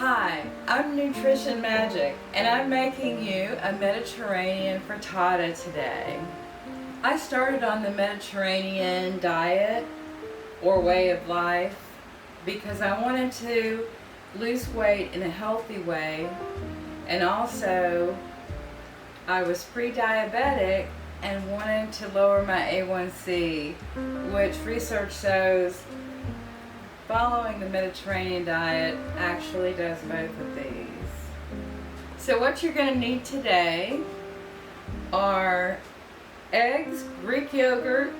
Hi, I'm Nutrition Magic, and I'm making you a Mediterranean frittata today. I started on the Mediterranean diet or way of life because I wanted to lose weight in a healthy way, and also I was pre-diabetic and wanted to lower my A1C, which research shows following the Mediterranean diet actually does both of these. So what you're going to need today are eggs, Greek yogurt,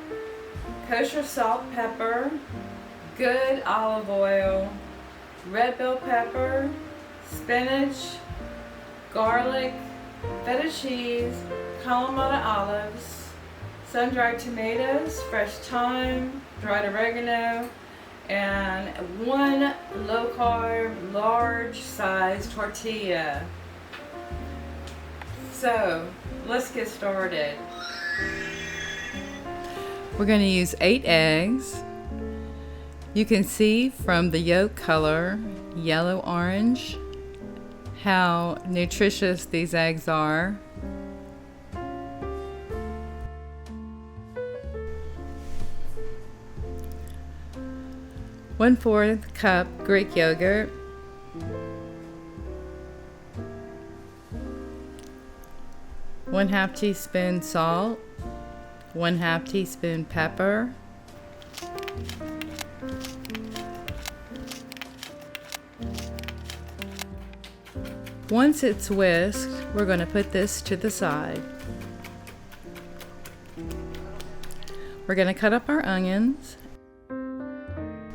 kosher salt, pepper, good olive oil, red bell pepper, spinach, garlic, feta cheese, kalamata olives, sun-dried tomatoes, fresh thyme, dried oregano, and one low-carb, large-size tortilla. So, let's get started. We're going to use 8 eggs. You can see from the yolk color, yellow-orange, how nutritious these eggs are. 1/4 cup Greek yogurt, 1/2 teaspoon salt, 1/2 teaspoon pepper, once it's whisked, we're going to put this to the side. We're going to cut up our onions,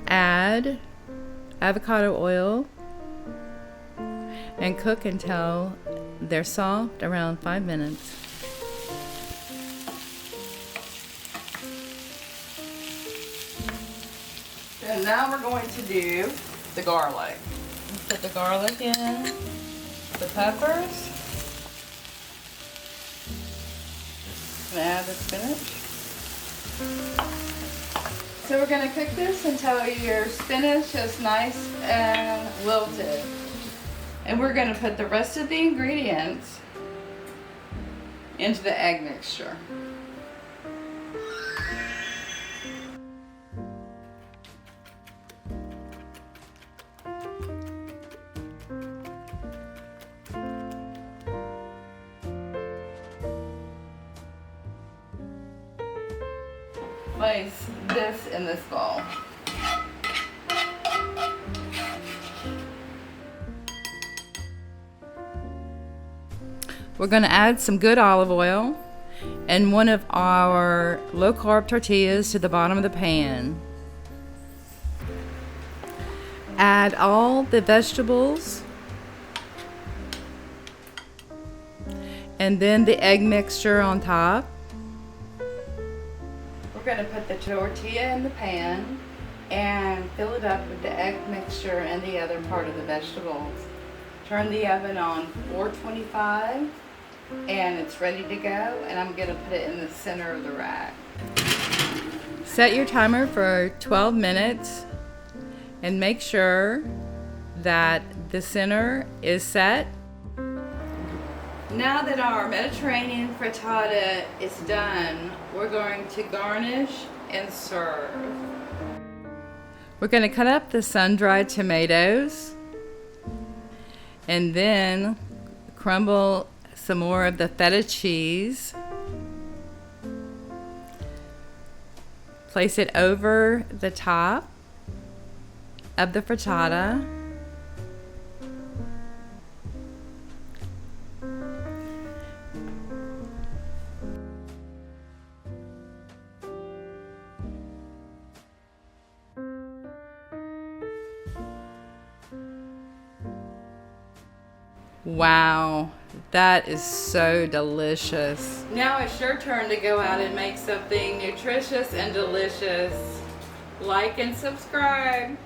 add avocado oil, and cook until they're soft, around 5 minutes. So now we're going to do the garlic. Put the garlic in, the peppers, and add the spinach. So we're going to cook this until your spinach is nice and wilted. And we're going to put the rest of the ingredients into the egg mixture. Place this in this bowl. We're going to add some good olive oil and one of our low-carb tortillas to the bottom of the pan. Add all the vegetables and then the egg mixture on top. We're going to put the tortilla in the pan and fill it up with the egg mixture and the other part of the vegetables. Turn the oven on 425 and it's ready to go, and I'm going to put it in the center of the rack. Set your timer for 12 minutes and make sure that the center is set. Now that our Mediterranean frittata is done, we're going to garnish and serve. We're going to cut up the sun-dried tomatoes and then crumble some more of the feta cheese. Place it over the top of the frittata. Wow, that is so delicious. Now it's your turn to go out and make something nutritious and delicious. Like and subscribe.